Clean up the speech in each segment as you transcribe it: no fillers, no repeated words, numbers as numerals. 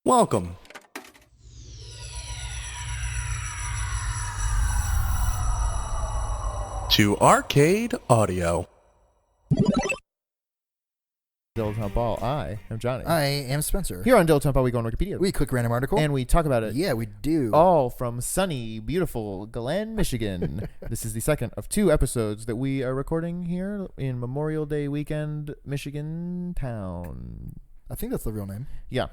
Welcome to Arcade Audio. Dilettante Ball. I am Johnny. I am Spencer. Here on Dilettante Ball, we go on Wikipedia. We click random article. And we talk about it. Yeah, we do. All from sunny, beautiful Glen, Michigan. This is the second of two episodes that we are recording here in Memorial Day weekend, Michigan town. I think that's the real name. Yeah.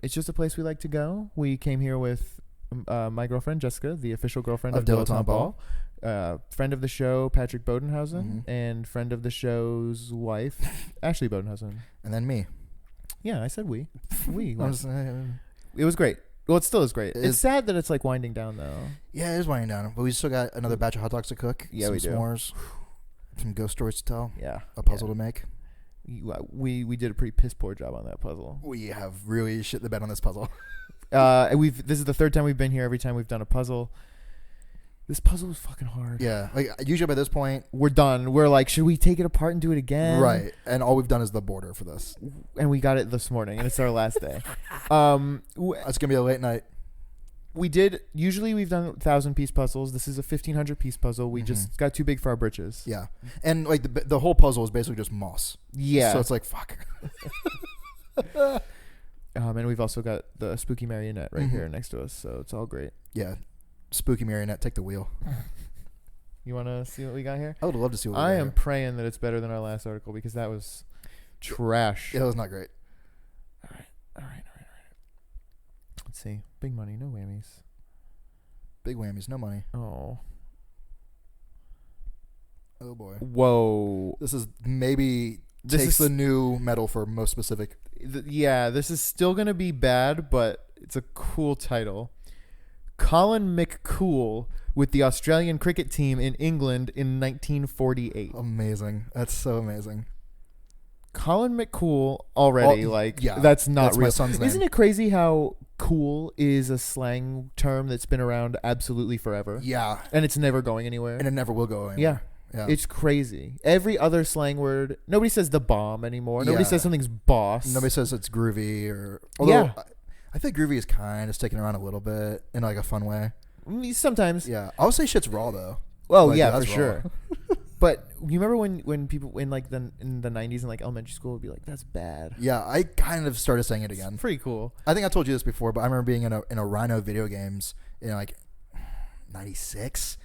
It's just a place we like to go. We came here with my girlfriend, Jessica, the official girlfriend of Dilettante Ball. Friend of the show, Patrick Bodenhausen, and friend of the show's wife, Ashley Bodenhausen. And then me. Yeah, I said we. We. It It was great. Well, it still is great. It's sad that it's like winding down, though. Yeah, it is winding down. But we still got another batch of hot dogs to cook. Yeah, some we do. s'mores, some ghost stories to tell. Yeah. A puzzle to make. We did a pretty piss poor job on that puzzle. We have really shit the bed on this puzzle. This is the third time we've been here. Every time we've done a puzzle. This puzzle was fucking hard. Yeah. Like usually by this point, we're done. We're like, should we take it apart and do it again? Right. And all we've done is the border for this. And we got it this morning, and it's our last day. It's gonna be a late night. Usually we've done 1,000-piece puzzles. This is a 1,500-piece puzzle. We just got too big for our britches. Yeah. And like the whole puzzle is basically just moss. Yeah. So it's like, fuck. And we've also got the spooky marionette right here next to us, so it's all great. Yeah. Spooky marionette, take the wheel. You want to see what we got here? I would love to see what we got I am here. praying that it's better than our last article because that was trash. Yeah, that was not great. All right. Let's see. Big money, no whammies. Big whammies, no money. Oh boy. Whoa. This is maybe takes the new medal for most specific. Yeah, this is still going to be bad, but it's a cool title. Colin McCool with the Australian cricket team in England in 1948. Amazing. That's so amazing. Colin McCool already, that's not that's real. My son's name. Isn't it crazy how cool is a slang term that's been around absolutely forever? Yeah. And it's never going anywhere. And it never will go anywhere. Yeah. It's crazy. Every other slang word, nobody says the bomb anymore. Nobody Yeah. says something's boss. Nobody says it's groovy or... Although I think groovy is kind of sticking around a little bit in like a fun way. Sometimes. Yeah. I would say shit's raw though. Well, like, yeah, for that's sure. But you remember when people in the 90s in like elementary school would be like, that's bad. Yeah, I kind of started saying it again. It's pretty cool. I think I told you this before, but I remember being in a Rhino video games in like 96,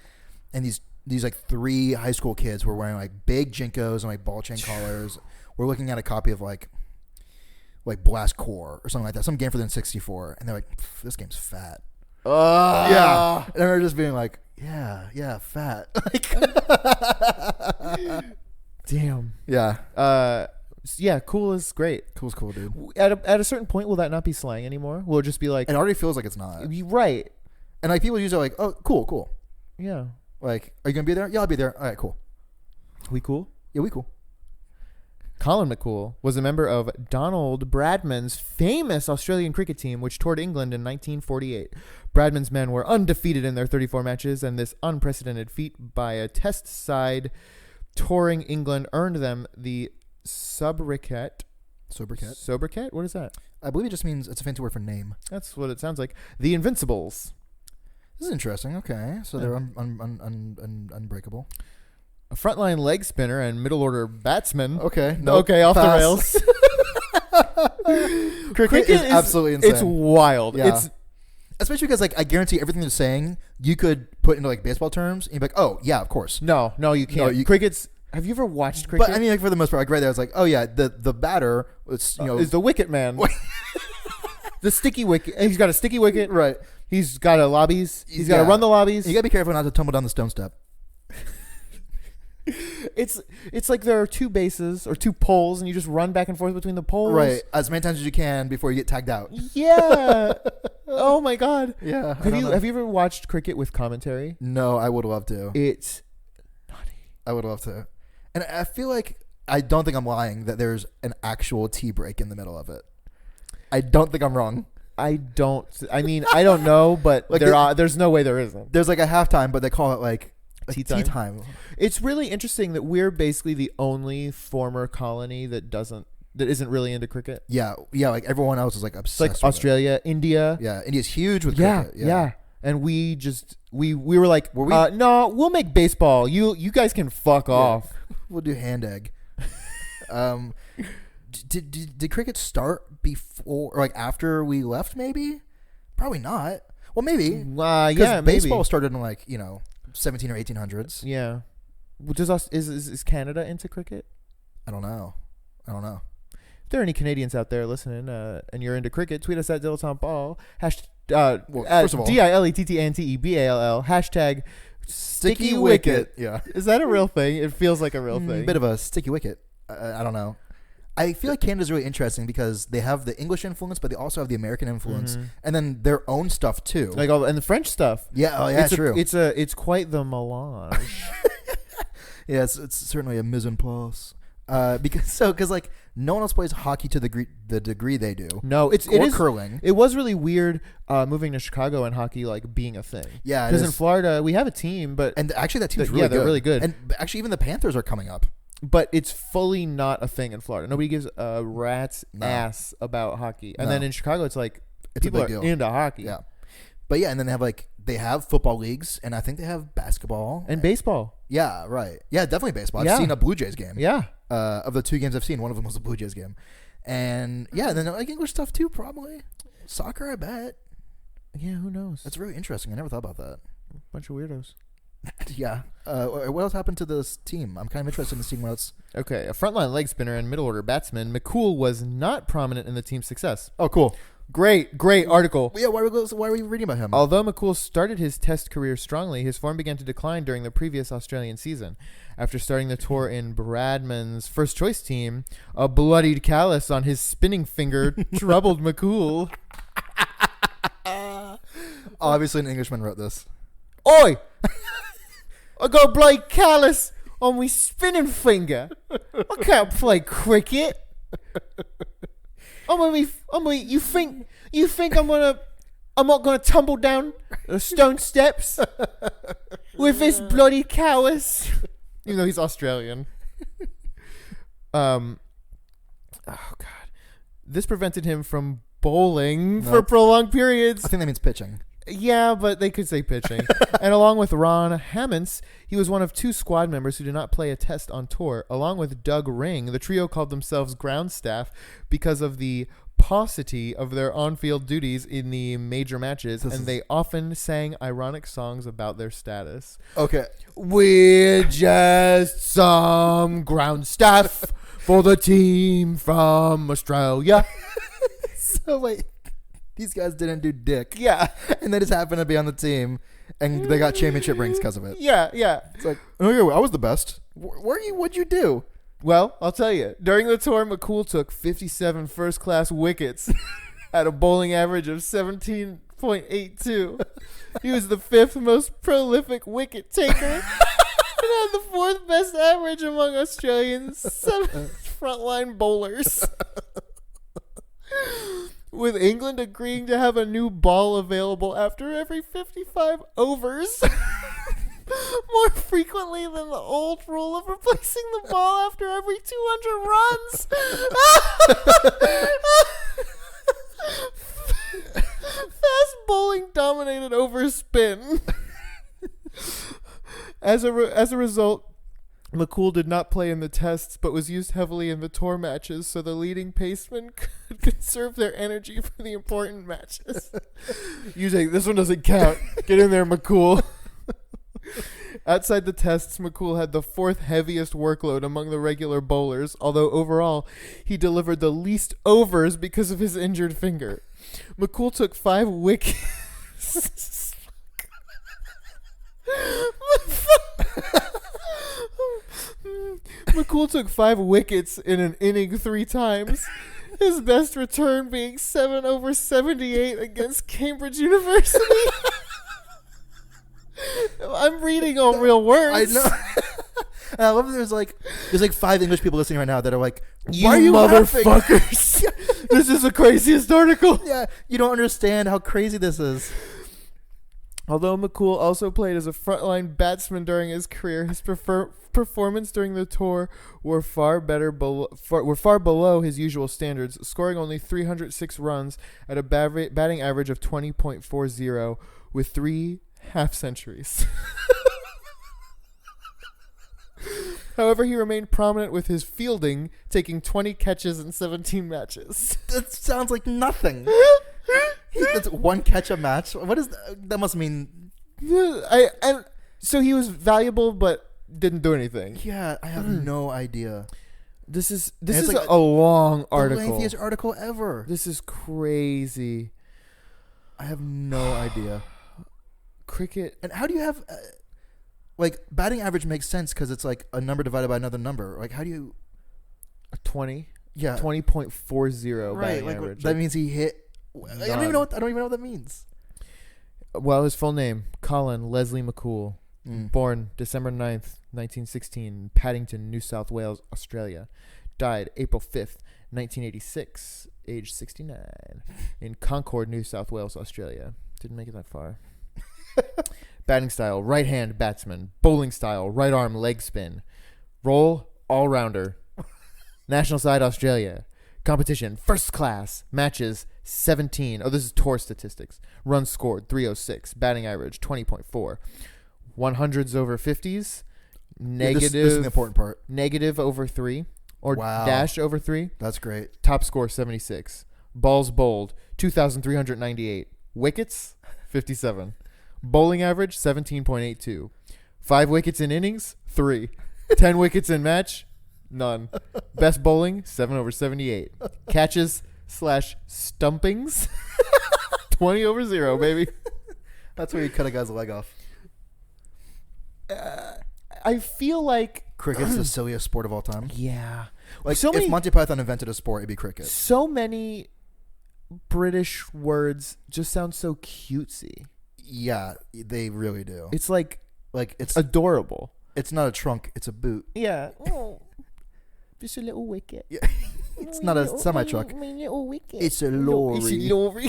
and these like 3 high school kids were wearing like big Jinkos and like ball chain collars. We're looking at a copy of like Blast Core or something like that, some game for the N64, and they're like, this game's fat. Yeah. And I remember just being like, yeah, fat. Damn. Yeah. Yeah, cool is great. Cool's cool, dude. At a certain point, will that not be slang anymore? Will it just be like... It already feels like it's not. Right. And like people use it like, oh, cool. Yeah. Like, are you going to be there? Yeah, I'll be there. All right, cool. We cool? Yeah, we cool. Colin McCool was a member of Donald Bradman's famous Australian cricket team, which toured England in 1948. Bradman's men were undefeated in their 34 matches, and this unprecedented feat by a test side touring England earned them the sobriquet. Sobriquet? What is that? I believe it just means it's a fancy word for name. That's what it sounds like. The Invincibles. This is interesting. Okay, so they're unbreakable. A frontline leg spinner and middle order batsman. Okay. Off the rails. Cricket is absolutely insane. It's wild. Yeah. Especially because like I guarantee everything they're saying you could put into like baseball terms and you'd be like, oh yeah, of course. No, you can't. No, Cricket's... Have you ever watched cricket? But I mean, like for the most part, like right there, it's like, oh yeah, the batter is is the wicket man. The sticky wicket. He's got a sticky wicket. Right. He's got a lobbies. He's got to run the lobbies. You gotta be careful not to tumble down the stone step. It's like there are 2 bases or 2 poles, and you just run back and forth between the poles. Right. As many times as you can before you get tagged out. Yeah. Oh my god. Yeah. Have you ever watched cricket with commentary? No, I would love to. It's nutty. I would love to. And I feel like I don't think I'm lying that there's an actual tea break in the middle of it. I don't think I'm wrong. I don't know, but like there's no way there isn't. There's like a halftime, but they call it like tea time. It's really interesting that we're basically the only former colony that doesn't that isn't really into cricket. Yeah, like everyone else is like It's obsessed. like with Australia, India. It. Yeah, India's huge with Yeah, cricket. yeah. And we just we were like, Were we- no, we'll make baseball. You guys can fuck off. We'll do hand egg. Did cricket start before or like after we left? Maybe, probably not. Well, maybe. Yeah, baseball maybe. started in like 17 or 1800s. Yeah. Is Canada into cricket? I don't know. If there are any Canadians out there listening and you're into cricket, tweet us at Dilettante Ball. First of all, DILETTANTEBALL. Hashtag sticky wicket. Yeah, Is that a real thing? It feels like a real thing. bit of a sticky wicket. I don't know. I feel like Canada's really interesting because they have the English influence, but they also have the American influence, and then their own stuff too. Like and the French stuff. Yeah, true. It's quite the melange. Yeah, it's certainly a mise en place. Because like no one else plays hockey to the degree they do. No, it or is curling. It was really weird moving to Chicago and hockey like being a thing. Yeah, because in Florida we have a team, but and actually that team's really yeah, good. they're really good. And actually even the Panthers are coming up. But it's fully not a thing in Florida. Nobody gives a rat's ass about hockey. And then in Chicago, it's like It's people a are big deal. into hockey. Yeah, but yeah, and then they have football leagues, and I think they have basketball And baseball. Yeah, right. Yeah, definitely baseball. Yeah. I've seen a Blue Jays game. Yeah. Of the 2 games I've seen, one of them was a Blue Jays game, and yeah, and then like English stuff too, probably soccer. I bet. Yeah, who knows? That's really interesting. I never thought about that. Bunch of weirdos. Yeah. What else happened to this team? I'm kind of interested in seeing what else. Okay, a frontline leg spinner and middle order batsman, McCool was not prominent in the team's success. Oh, cool. Great article. Yeah, why are we reading about him? Although McCool started his Test career strongly, his form began to decline during the previous Australian season. After starting the tour in Bradman's first choice team, a bloodied callus on his spinning finger troubled McCool. Obviously, an Englishman wrote this. Oi! I got a bloody callus on my spinning finger. I can't play cricket. You think I'm not gonna tumble down the stone steps with this bloody callus? Even though he's Australian. Oh god. This prevented him from bowling for prolonged periods. I think that means pitching. Yeah, but they could say pitching. And along with Ron Hammonds, he was one of 2 squad members who did not play a test on tour. Along with Doug Ring, the trio called themselves ground staff because of the paucity of their on-field duties in the major matches, and they often sang ironic songs about their status. Okay. We're just some ground staff for the team from Australia. So wait, these guys didn't do dick. Yeah. And they just happened to be on the team, and they got championship rings because of it. Yeah. It's like, oh yeah, I was the best. What'd you do? Well, I'll tell you. During the tour, McCool took 57 first-class wickets at a bowling average of 17.82. He was the 5th most prolific wicket taker and had the 4th best average among Australians' 7 frontline bowlers. With England agreeing to have a new ball available after every 55 overs. More frequently than the old rule of replacing the ball after every 200 runs. Fast bowling dominated over spin. As a result, McCool did not play in the tests, but was used heavily in the tour matches, so the leading pacemen could conserve their energy for the important matches. Usually, this one doesn't count. Get in there, McCool. Outside the tests, McCool had the 4th heaviest workload among the regular bowlers, although overall, he delivered the least overs because of his injured finger. McCool took 5 wickets. McCool took 5 wickets in an inning 3 times. His best return being 7 over 78 against Cambridge University. I'm reading all real words. I know. And I love that there's like 5 English people listening right now that are like, You why are you motherfuckers. This is the craziest article. Yeah, you don't understand how crazy this is. Although McCool also played as a frontline batsman during his career, his performance during the tour were far below his usual standards, scoring only 306 runs at a batting average of 20.40 with 3 half-centuries. However, he remained prominent with his fielding, taking 20 catches in 17 matches. That sounds like nothing. That's one catch a match. What is that? Must mean. So he was valuable, but didn't do anything. Yeah, I have no idea. This is like a long article. The lengthiest article ever. This is crazy. I have no idea. Cricket. And how do you have like batting average makes sense because it's like a number divided by another number. Like how do you 20? Yeah, 20.40 right. batting Like average. that means he hit. I don't even know what that means. Well, his full name, Colin Leslie McCool, Mm. born December 9th, 1916, Paddington, New South Wales, Australia. Died April 5th, 1986, age 69, in Concord, New South Wales, Australia. Didn't make it that far. Batting style, right-hand batsman. Bowling style, right arm leg spin. Role, all-rounder. National side, Australia. Competition, first class. Matches, 17. Oh, this is tour statistics. Runs scored, 306. Batting average, 20.4. 100s over 50s. Negative. This is the important part. Negative over 3. Or Wow. dash over 3. That's great. Top score, 76. Balls bowled, 2,398. Wickets, 57. Bowling average, 17.82. 5 wickets in innings, 3. 10 wickets in match, none. Best bowling, 7 over 78. Catches / stumpings, 20 over 0, baby. That's where you cut a guy's leg off. I feel like Cricket's the silliest sport of all time. yeah. Like So if many- Monty Python invented a sport, it'd be cricket. So many British words just sound so cutesy. Yeah, they really do. It's like It's adorable. it's not a trunk, it's a boot. Yeah. Oh, just a little wicket. Yeah. It's not a semi-truck. My little wicket. It's a lorry. It's a lorry.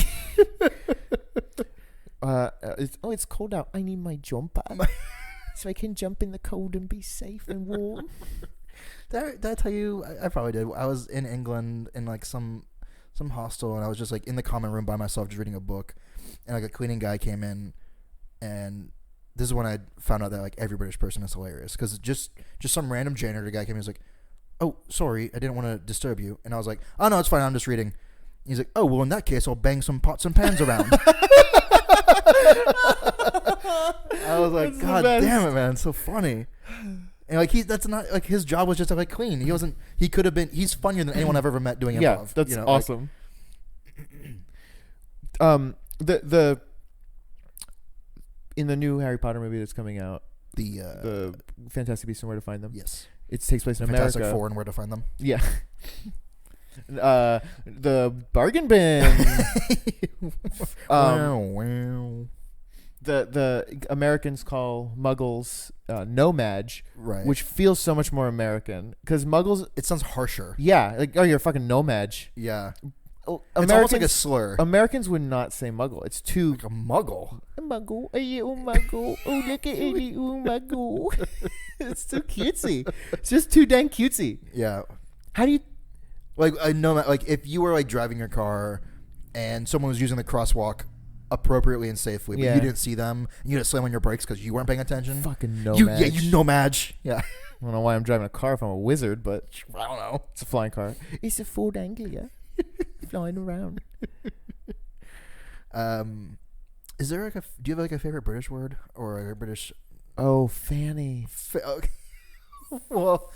It's cold out. I need my jumper so I can jump in the cold and be safe and warm. Did I tell you? I probably did. I was in England in like some hostel, and I was just like in the common room by myself, just reading a book, and like a cleaning guy came in, and this is when I found out that like every British person is hilarious because just some random janitor guy came in, and was like, "Oh, sorry, I didn't want to disturb you," and I was like, "Oh no, it's fine, I'm just reading." He's like, "Oh well, in that case, I'll bang some pots and pans around." I was like, That's the God best. damn it, man, it's so funny. And like that's not like his job was just to like clean. He could have been. He's funnier than anyone I've ever met doing improv. Yeah, that's you know, awesome. The in the new Harry Potter movie that's coming out, Like the Fantastic Beasts and Where to Find Them. yes, It takes place in Fantastic America. Four and Where to Find Them. Yeah. The bargain bin. Wow. The Americans call Muggles no-maj, Right. which feels so much more American because Muggles. It sounds harsher. Yeah, like, oh, you're a fucking no-maj. Yeah. Oh, It's almost like a slur. Americans would not say Muggle. It's too Like a muggle. a Muggle, a little Muggle. Oh, look at a little Muggle. It's too cutesy. It's just too dang cutesy. Yeah. How do you? Like I know, like if you were like driving your car and someone was using the crosswalk appropriately and safely, but Yeah. you didn't see them, and you had to slam on your brakes because you weren't paying attention. Fucking You no-maj. no-maj. Yeah. I don't know why I'm driving a car if I'm a wizard, but I don't know. it's a flying car. It's a Ford Anglia flying around. Is there like do you have like a favorite British word or a British? Oh, Fanny. Okay. Well,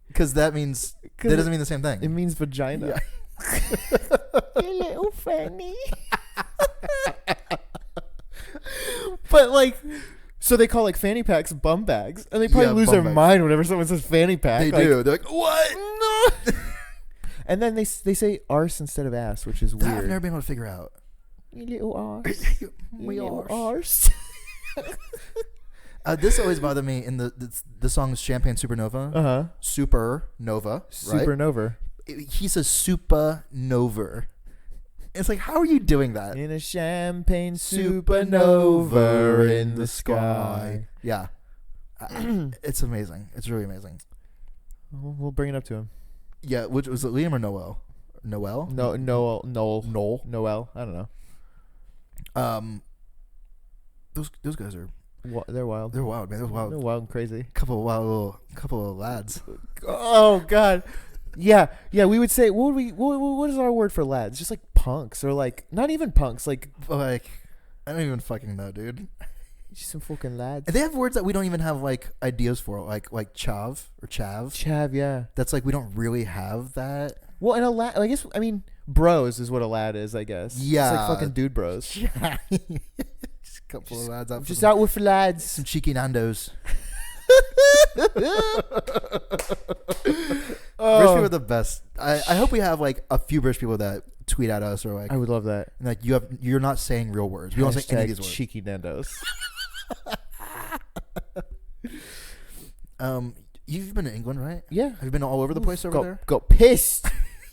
because that means that doesn't mean the same thing. It means vagina. Yeah. You little Fanny. But like, so they call like fanny packs bum bags, and they probably Yeah, lose bum their bags. mind whenever someone says fanny pack. They like, do. They're like, what? No. And then they say arse instead of ass, which is That I've weird. never been able to figure out. You little arse. We You little are. arse. This always bothered me in the song Champagne Supernova. Uh-huh. Supernova. Right? Supernova. He says supernova. It's like, how are you doing that? In a champagne supernova in the sky. Yeah. It's amazing. It's really amazing. We'll bring it up to him. Yeah, which was it, Liam or Noel? Noel? No, Noel. Noel. Noel. I don't know. Those guys are. They're wild. They're wild, man. They're wild. They're wild and crazy. Couple of lads. Oh God. Yeah. We would say what is our word for lads? Just like punks or like not even punks. Like I don't even fucking know, dude. just some fucking lads. And they have words that we don't even have like ideas for, like chav or chav. Chav, yeah. That's like we don't really have that. Well, and a lad. I mean, bros is what a lad is. I guess. Yeah. It's like fucking dude bros. Yeah. Just a couple of lads out. Just out with lads. Some cheeky Nandos. British people are the best. I hope we have like a few British people that tweet at us or like. I would love that. And, like you're not saying real words. We don't say any of these words. Cheeky Nandos. You've been to England, right? Yeah. Have you been all over the place over there? Got pissed.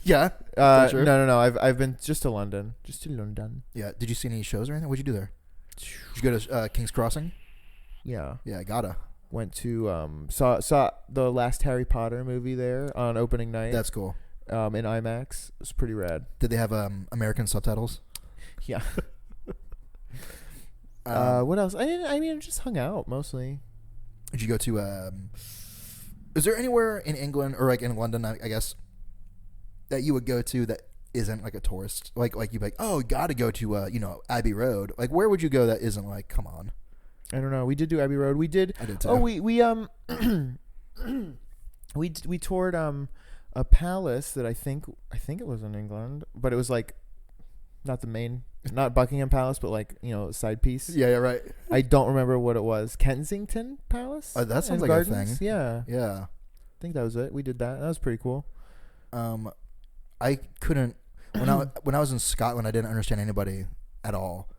Yeah. Sure. No. I've been just to London. Yeah. Did you see any shows or anything? What'd you do there? Did you go to King's Crossing? Yeah. Yeah, gotta. Went to saw the last Harry Potter movie there on opening night. That's cool. In IMAX. It was pretty rad. Did they have American subtitles? Yeah. What else? I just hung out mostly. Did you go to is there anywhere in England or like in London, I guess, that you would go to that isn't like a tourist? Like you'd be like, oh, gotta go to Abbey Road. Like where would you go that isn't like, come on? I don't know. We did do Abbey Road. We did. I did too. Oh, we we toured a palace that I think it was in England, but it was like not the main, not Buckingham Palace, but like side piece. Yeah, right. I don't remember what it was. Kensington Palace. Oh, that sounds and like Gardens? a thing. Yeah. Yeah. I think that was it. We did that. That was pretty cool. I couldn't when I was in Scotland. I didn't understand anybody at all,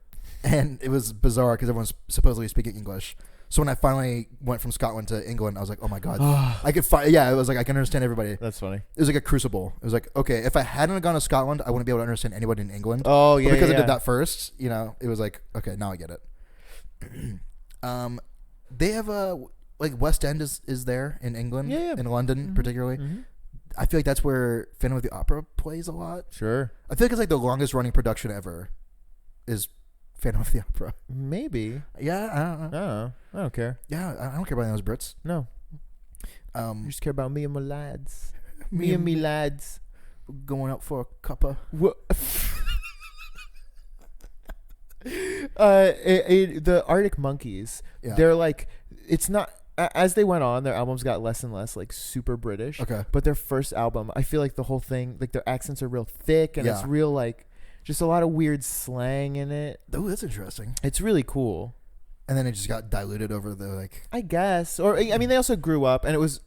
and it was bizarre because everyone's supposedly speaking English. So when I finally went from Scotland to England, I was like, oh my god, I could find. Yeah, it was like I can understand everybody. That's funny. It was like a crucible. It was like, okay, if I hadn't gone to Scotland, I wouldn't be able to understand anybody in England. Oh yeah, but because yeah, I did that first, it was like, okay, now I get it. They have like West End is there in England, in London particularly. Mm-hmm. I feel like that's where Phantom of the Opera plays a lot. Sure. I feel like it's like the longest running production ever is Phantom of the Opera. Maybe. Yeah, I don't know. I don't care. Yeah, I don't care about those Brits. No. I just care about me and my lads. Me and me lads. Going out for a cuppa. What? The Arctic Monkeys. Yeah. They're like, it's not. As they went on, their albums got less and less like super British. Okay. But their first album, I feel like the whole thing, like their accents are real thick and it's real like just a lot of weird slang in it. Oh, that's interesting. It's really cool. And then it just got diluted over the like. I guess, or I mean, they also grew up, and it was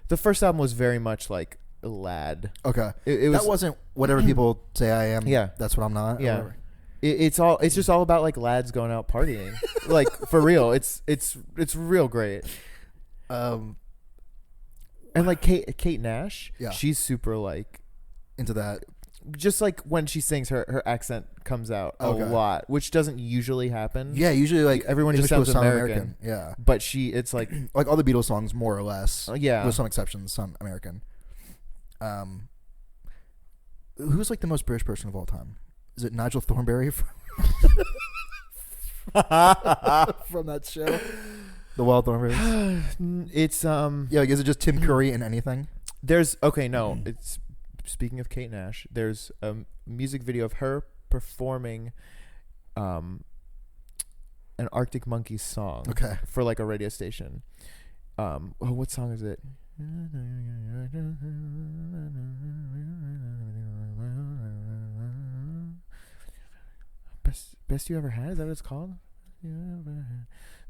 the first album was very much like a lad. Okay. It was, that wasn't whatever people say I am. Yeah. That's what I'm not. Yeah. It's just all about like lads going out partying, like for real. It's real great. And like Kate Nash, she's super like into that. Just like when she sings, her accent comes out a lot, which doesn't usually happen. Yeah, usually like everyone just sounds American. Yeah, but it's like like all the Beatles songs more or less. Yeah, with some exceptions, some American. Who's like the most British person of all time? Is it Nigel Thornberry from that show? The Wild Thornberrys? It's yeah, like, is it just Tim Curry in anything? It's speaking of Kate Nash, there's a music video of her performing an Arctic Monkeys song for like a radio station. What song is it? Best you ever had? Is that what it's called? The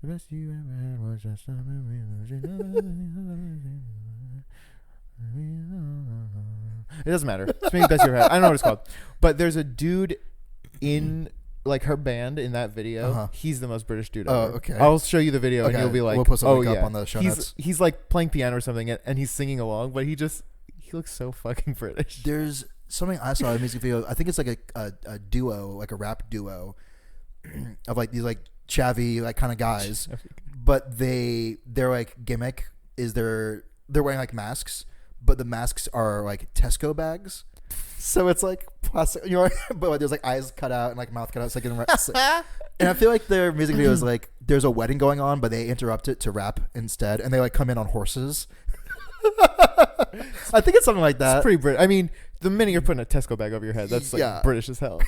best you ever had was just a memory. It doesn't matter. It's maybe best you ever had. I don't know what it's called. But there's a dude in like her band in that video. He's the most British dude ever. Oh, okay. I'll show you the video and you'll be like, we'll put something up on the show notes. He's like playing piano or something and he's singing along, but he looks so fucking British. There's something I saw in a music video. I think it's like a duo, like a rap duo of like these like chavvy like kind of guys, but their like gimmick is they're wearing like masks, but the masks are like Tesco bags. So it's like plastic, but like, there's like eyes cut out and like mouth cut out. So and I feel like their music video is like there's a wedding going on, but they interrupt it to rap instead, and they like come in on horses. I think it's something like that. It's pretty British. I mean, the minute you're putting a Tesco bag over your head, that's like British as hell.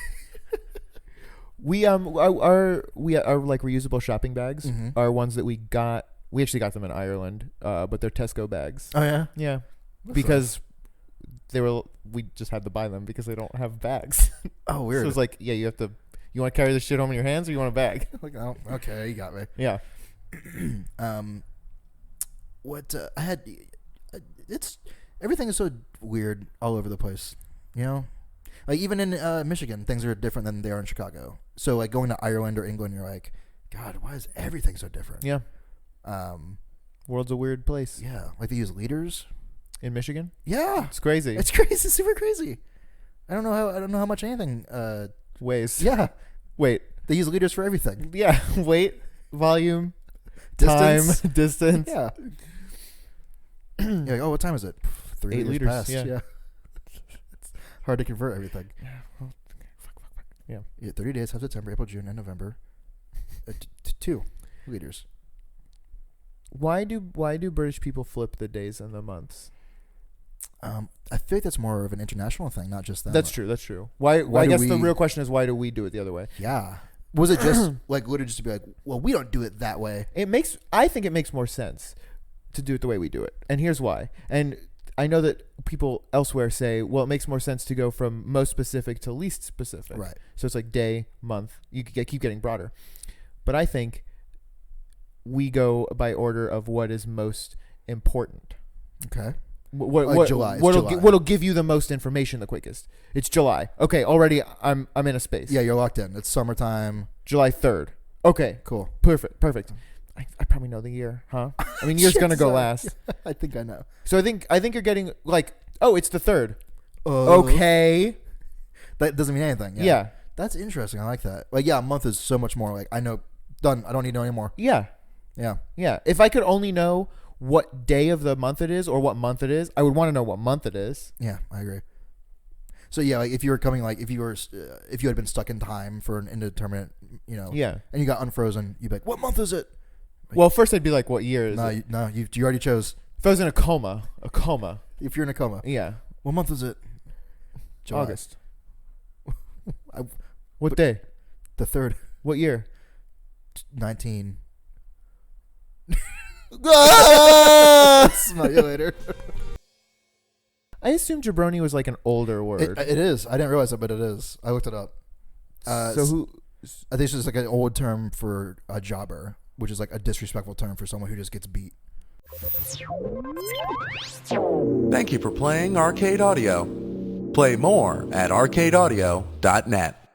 We our like reusable shopping bags are ones that we got. We actually got them in Ireland, but they're Tesco bags. Oh yeah, yeah, because we just had to buy them because they don't have bags. Oh, weird. So it's like, yeah, you want to carry this shit home in your hands, or you want a bag? Like, oh, okay, you got me. Yeah. What I had, it's everything is so weird all over the place. You know, like even in Michigan, things are different than they are in Chicago. So like going to Ireland or England, you're like, God, why is everything so different? Yeah. World's a weird place. Yeah, like they use liters in Michigan. Yeah, it's crazy. It's crazy. It's super crazy. I don't know how much anything weighs. Yeah, weight. They use liters for everything. Yeah, weight, volume, distance. time, distance. Yeah. You're like, oh, what time is it? 3 8 liters liters. past. Yeah. It's hard to convert everything. Yeah. Yeah. 30 days have September, April, June, and November. 2 liters. Why do British people flip the days and the months? I feel like that's more of an international thing, not just them. That's true. Why I guess the real question is, why do we do it the other way? Yeah. Was it just like literally just to be like, well, we don't do it that way? I think it makes more sense to do it the way we do it, and here's why. And I know that people elsewhere say, well, it makes more sense to go from most specific to least specific. Right. So it's like day, month. You keep getting broader, but I think we go by order of what is most important. Okay. July. What'll give you the most information the quickest? It's July. Okay, already I'm in a space. Yeah, you're locked in. It's summertime. July 3rd. Okay, cool. Perfect. I probably know the year, huh? I mean, year's gonna go last. I think I know. So I think you're getting like, oh, it's the 3rd. Okay. That doesn't mean anything. Yeah. That's interesting. I like that. Like, yeah, a month is so much more. Like, I know, done. I don't need to know anymore. Yeah. If I could only know what day of the month it is or what month it is, I would want to know what month it is. Yeah, I agree. So yeah, like if you were coming, like if you had been stuck in time for an indeterminate, and you got unfrozen, you'd be like, what month is it? Like, well, first I'd be like, what year is it? No, you already chose. If I was in a coma. If you're in a coma. Yeah. What month is it? July. August. What day? The 3rd. What year? 19. Smell you later. I assumed jabroni was like an older word. It is. I didn't realize it, but it is. I looked it up. I think it's just like an old term for a jobber, which is like a disrespectful term for someone who just gets beat. Thank you for playing Arcade Audio. Play more at arcadeaudio.net.